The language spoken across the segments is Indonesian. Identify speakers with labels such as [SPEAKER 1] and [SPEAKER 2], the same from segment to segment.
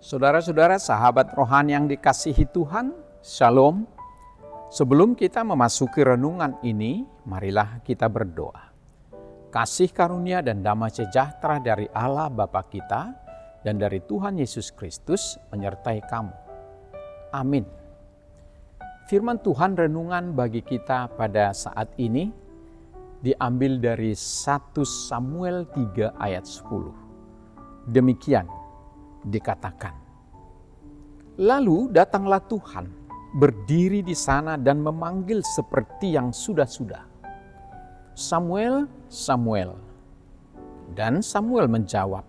[SPEAKER 1] Saudara-saudara, sahabat rohani yang dikasihi Tuhan, Shalom. Sebelum kita memasuki renungan ini, marilah kita berdoa. Kasih karunia dan damai sejahtera dari Allah Bapa kita dan dari Tuhan Yesus Kristus menyertai kamu. Amin. Firman Tuhan renungan bagi kita pada saat ini diambil dari 1 Samuel 3 ayat 10. Demikian dikatakan. Lalu datanglah Tuhan, berdiri di sana dan memanggil seperti yang sudah-sudah. Samuel, Samuel. Dan Samuel menjawab,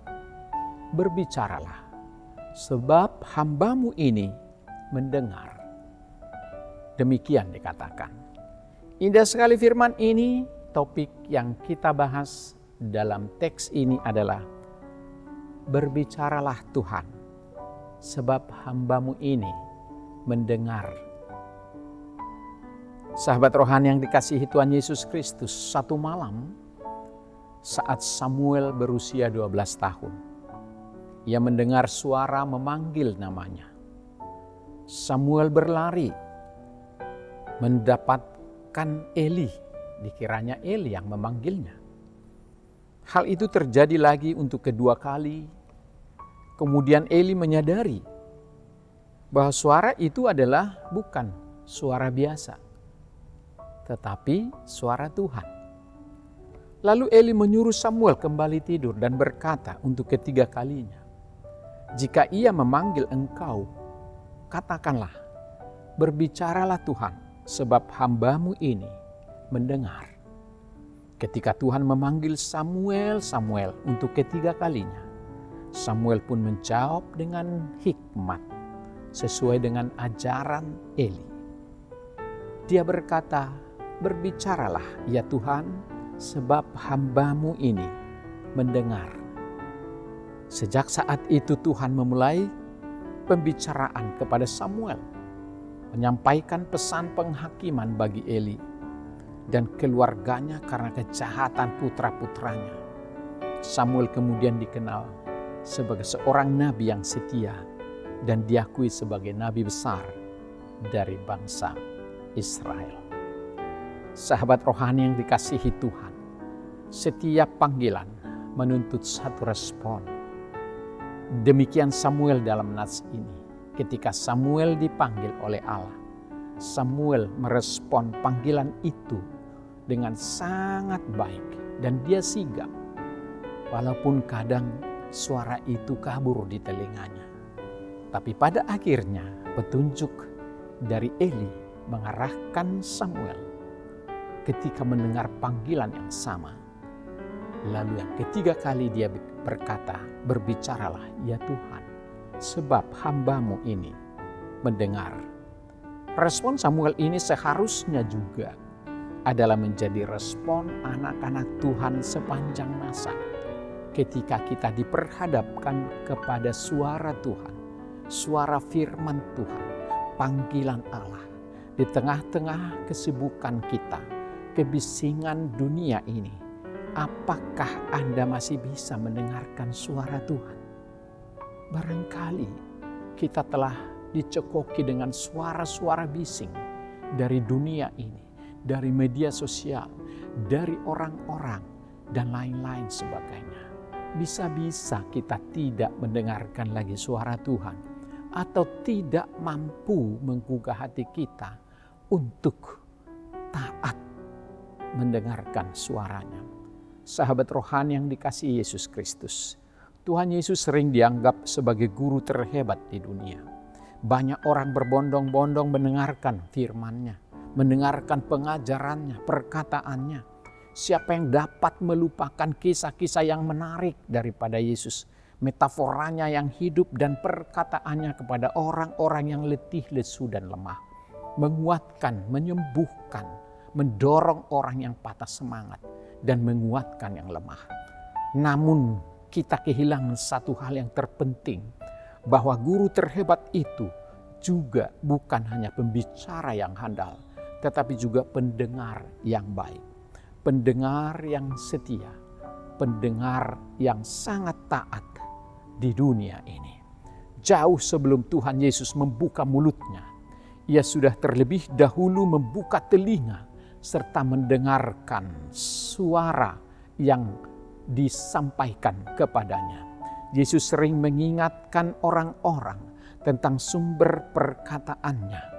[SPEAKER 1] berbicaralah, sebab hambamu ini mendengar. Demikian dikatakan. Indah sekali firman ini, topik yang kita bahas dalam teks ini adalah berbicaralah Tuhan, sebab hambamu ini mendengar. Sahabat rohani yang dikasihi Tuhan Yesus Kristus, satu malam saat Samuel berusia 12 tahun, ia mendengar suara memanggil namanya. Samuel berlari, mendapatkan Eli, dikiranya Eli yang memanggilnya. Hal itu terjadi lagi untuk kedua kali. Kemudian Eli menyadari bahwa suara itu adalah bukan suara biasa, tetapi suara Tuhan. Lalu Eli menyuruh Samuel kembali tidur dan berkata untuk ketiga kalinya, jika ia memanggil engkau, katakanlah, berbicaralah Tuhan, sebab hambamu ini mendengar. Ketika Tuhan memanggil Samuel, Samuel untuk ketiga kalinya, Samuel pun menjawab dengan hikmat sesuai dengan ajaran Eli. Dia berkata, berbicaralah ya Tuhan, sebab hambamu ini mendengar. Sejak saat itu Tuhan memulai pembicaraan kepada Samuel, menyampaikan pesan penghakiman bagi Eli dan keluarganya karena kejahatan putra-putranya. Samuel kemudian dikenal sebagai seorang nabi yang setia dan diakui sebagai nabi besar dari bangsa Israel. Sahabat rohani yang dikasihi Tuhan, setiap panggilan menuntut satu respon. Demikian Samuel dalam nats ini. Ketika Samuel dipanggil oleh Allah, Samuel merespon panggilan itu dengan sangat baik dan dia sigap. Walaupun kadang suara itu kabur di telinganya. Tapi pada akhirnya petunjuk dari Eli mengarahkan Samuel ketika mendengar panggilan yang sama. Lalu yang ketiga kali dia berkata, berbicaralah ya Tuhan, sebab hambamu ini mendengar. Respon Samuel ini seharusnya juga adalah menjadi respon anak-anak Tuhan sepanjang masa. Ketika kita diperhadapkan kepada suara Tuhan, suara firman Tuhan, panggilan Allah, di tengah-tengah kesibukan kita, kebisingan dunia ini, apakah Anda masih bisa mendengarkan suara Tuhan? Barangkali kita telah dicekoki dengan suara-suara bising dari dunia ini, dari media sosial, dari orang-orang, dan lain-lain sebagainya. Bisa-bisa kita tidak mendengarkan lagi suara Tuhan atau tidak mampu menggugah hati kita untuk taat mendengarkan suaranya. Sahabat rohani yang dikasihi Yesus Kristus, Tuhan Yesus sering dianggap sebagai guru terhebat di dunia. Banyak orang berbondong-bondong mendengarkan firman-Nya, mendengarkan pengajarannya, perkataannya. Siapa yang dapat melupakan kisah-kisah yang menarik daripada Yesus, metaforanya yang hidup dan perkataannya kepada orang-orang yang letih, lesu, dan lemah. Menguatkan, menyembuhkan, mendorong orang yang patah semangat, dan menguatkan yang lemah. Namun kita kehilangan satu hal yang terpenting, bahwa guru terhebat itu juga bukan hanya pembicara yang handal, tetapi juga pendengar yang baik. Pendengar yang setia, pendengar yang sangat taat di dunia ini. jauh sebelum Tuhan Yesus membuka mulutnya, ia sudah terlebih dahulu membuka telinga serta mendengarkan suara yang disampaikan kepadanya. Yesus sering mengingatkan orang-orang tentang sumber perkataannya.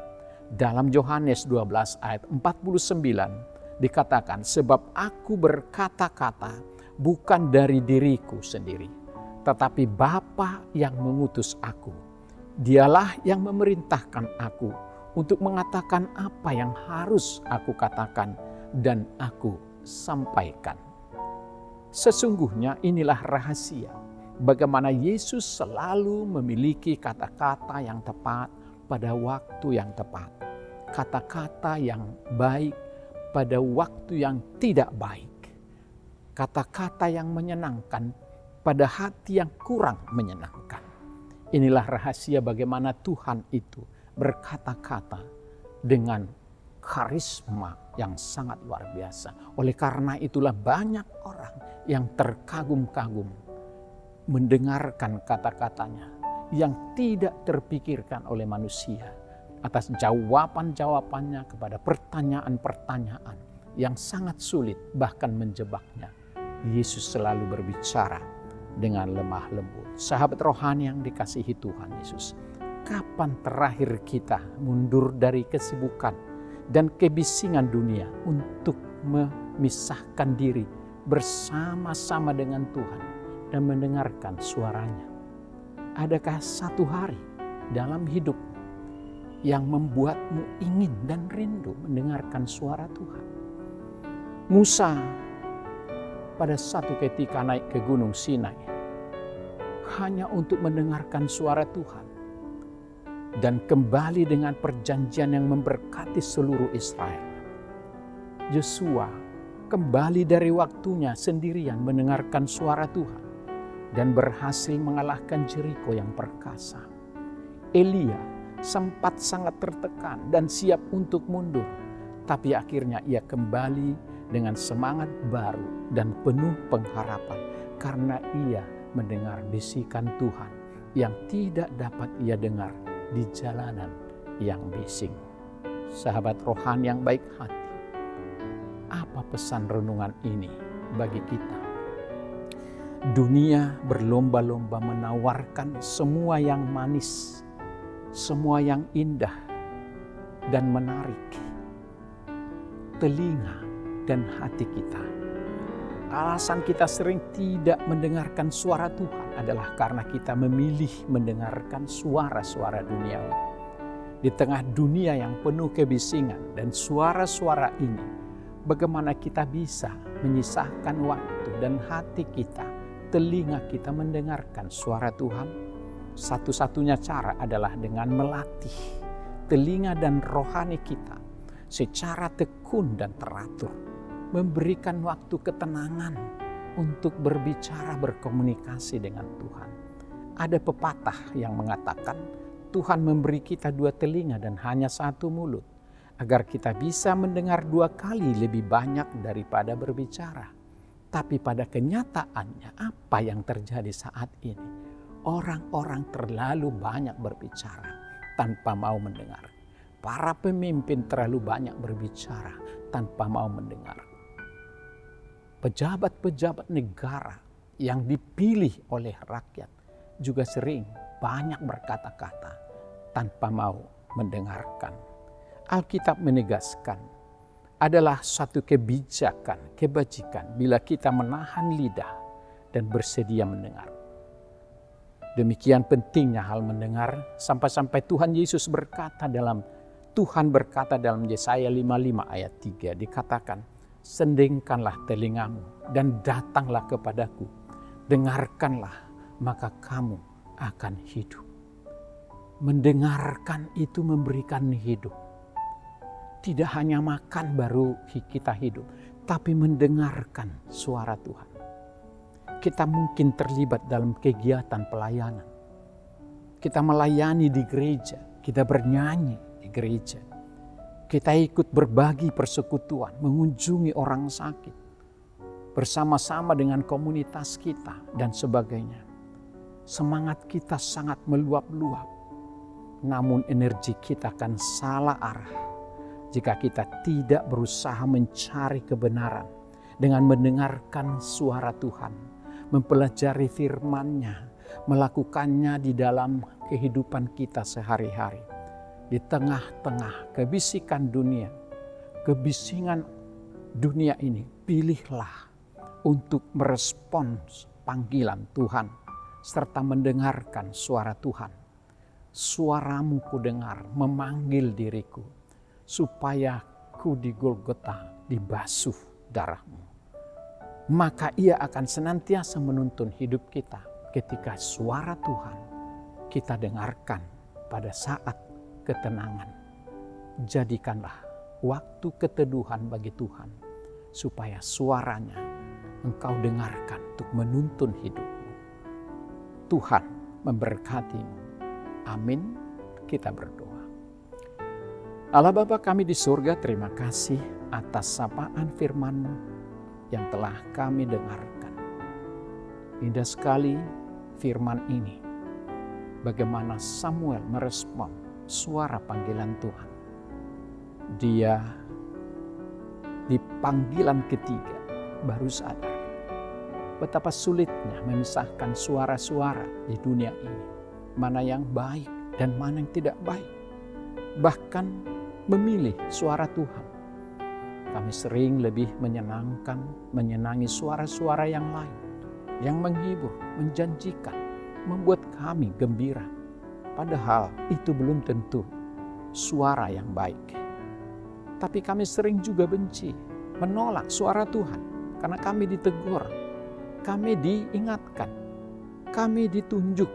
[SPEAKER 1] Dalam Yohanes 12 ayat 49 dikatakan, sebab aku berkata-kata bukan dari diriku sendiri, tetapi Bapa yang mengutus aku. Dialah yang memerintahkan aku untuk mengatakan apa yang harus aku katakan dan aku sampaikan. Sesungguhnya inilah rahasia bagaimana Yesus selalu memiliki kata-kata yang tepat pada waktu yang tepat. Kata-kata yang baik pada waktu yang tidak baik. Kata-kata yang menyenangkan pada hati yang kurang menyenangkan. Inilah rahasia bagaimana Tuhan itu berkata-kata dengan karisma yang sangat luar biasa. Oleh karena itulah banyak orang yang terkagum-kagum mendengarkan kata-katanya yang tidak terpikirkan oleh manusia atas jawaban-jawabannya kepada pertanyaan-pertanyaan yang sangat sulit bahkan menjebaknya. Yesus selalu berbicara dengan lemah lembut. Sahabat rohani yang dikasihi Tuhan Yesus, kapan terakhir kita mundur dari kesibukan dan kebisingan dunia untuk memisahkan diri bersama-sama dengan Tuhan dan mendengarkan suaranya? Adakah satu hari dalam hidup yang membuatmu ingin dan rindu mendengarkan suara Tuhan? Musa pada satu ketika naik ke Gunung Sinai hanya untuk mendengarkan suara Tuhan dan kembali dengan perjanjian yang memberkati seluruh Israel. Yosua kembali dari waktunya sendirian mendengarkan suara Tuhan dan berhasil mengalahkan Jeriko yang perkasa. Elia sempat sangat tertekan dan siap untuk mundur, tapi akhirnya ia kembali dengan semangat baru dan penuh pengharapan karena ia mendengar bisikan Tuhan yang tidak dapat ia dengar di jalanan yang bising. Sahabat rohani yang baik hati, apa pesan renungan ini bagi kita? Dunia berlomba-lomba menawarkan semua yang manis, semua yang indah dan menarik telinga dan hati kita. Alasan kita sering tidak mendengarkan suara Tuhan adalah karena kita memilih mendengarkan suara-suara duniawi. Di tengah dunia yang penuh kebisingan dan suara-suara ini, bagaimana kita bisa menyisahkan waktu dan hati kita, telinga kita mendengarkan suara Tuhan? Satu-satunya cara adalah dengan melatih telinga dan rohani kita secara tekun dan teratur. Memberikan waktu ketenangan untuk berbicara, berkomunikasi dengan Tuhan. Ada pepatah yang mengatakan Tuhan memberi kita 2 telinga dan hanya 1 mulut, agar kita bisa mendengar 2 kali lebih banyak daripada berbicara. Tapi pada kenyataannya apa yang terjadi saat ini? Orang-orang terlalu banyak berbicara tanpa mau mendengar. Para pemimpin terlalu banyak berbicara tanpa mau mendengar. Pejabat-pejabat negara yang dipilih oleh rakyat juga sering banyak berkata-kata tanpa mau mendengarkan. Alkitab menegaskan adalah suatu kebijakan, kebajikan bila kita menahan lidah dan bersedia mendengar. Demikian pentingnya hal mendengar sampai-sampai Tuhan berkata dalam Yesaya 55 ayat 3 dikatakan, sendingkanlah telingamu dan datanglah kepadaku. Dengarkanlah, maka kamu akan hidup. Mendengarkan itu memberikan hidup. Tidak hanya makan baru kita hidup, tapi mendengarkan suara Tuhan. Kita mungkin terlibat dalam kegiatan pelayanan. Kita melayani di gereja, kita bernyanyi di gereja. Kita ikut berbagi persekutuan, mengunjungi orang sakit, bersama-sama dengan komunitas kita dan sebagainya. semangat kita sangat meluap-luap. Namun energi kita akan salah arah jika kita tidak berusaha mencari kebenaran dengan mendengarkan suara Tuhan, mempelajari firman-Nya, melakukannya di dalam kehidupan kita sehari-hari. Di tengah-tengah kebisingan dunia ini, pilihlah untuk merespons panggilan Tuhan serta mendengarkan suara Tuhan. Suaramu ku dengar memanggil diriku, supaya ku di Golgota dibasuh darahmu. Maka ia akan senantiasa menuntun hidup kita ketika suara Tuhan kita dengarkan pada saat ketenangan. Jadikanlah waktu keteduhan bagi Tuhan, supaya suaranya engkau dengarkan untuk menuntun hidupmu. Tuhan memberkatimu. Amin. Kita berdoa. Allah Bapa kami di surga, terima kasih atas sapaan firman-Mu yang telah kami dengarkan. Indah sekali firman ini. Bagaimana Samuel merespon suara panggilan Tuhan. Dia di panggilan ketiga baru sadar betapa sulitnya memisahkan suara-suara di dunia ini. Mana yang baik dan mana yang tidak baik. Bahkan memilih suara Tuhan. Kami sering lebih menyenangi suara-suara yang lain. Yang menghibur, menjanjikan, membuat kami gembira. Padahal itu belum tentu suara yang baik. Tapi kami sering juga benci, menolak suara Tuhan. Karena kami ditegur, kami diingatkan, kami ditunjuk,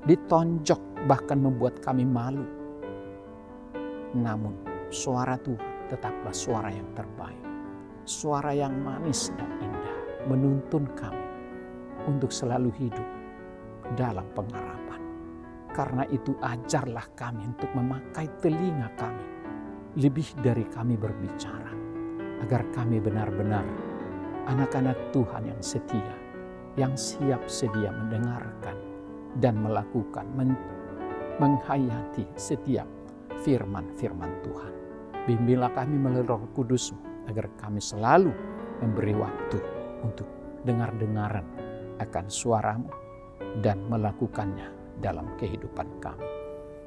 [SPEAKER 1] ditonjok, bahkan membuat kami malu. Namun suara Tuhan tetaplah suara yang terbaik. Suara yang manis dan indah menuntun kami untuk selalu hidup dalam pengharapan. Karena itu ajarlah kami untuk memakai telinga kami lebih dari kami berbicara. Agar kami benar-benar anak-anak Tuhan yang setia, yang siap sedia mendengarkan dan melakukan, menghayati setiap firman-firman Tuhan. Bimbinglah kami melalui Roh Kudus-Mu, agar kami selalu memberi waktu untuk dengar-dengaran akan suara-Mu dan melakukannya dalam kehidupan kami.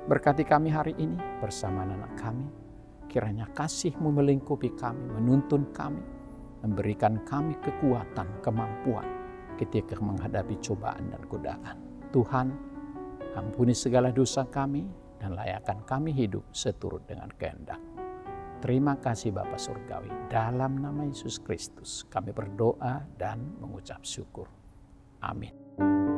[SPEAKER 1] Berkati kami hari ini bersama anak kami. Kiranya kasih-Mu melingkupi kami, menuntun kami, memberikan kami kekuatan, kemampuan ketika menghadapi cobaan dan godaan. Tuhan, ampuni segala dosa kami dan layakkan kami hidup seturut dengan kehendak. Terima kasih Bapa Surgawi. Dalam nama Yesus Kristus kami berdoa dan mengucap syukur. Amin.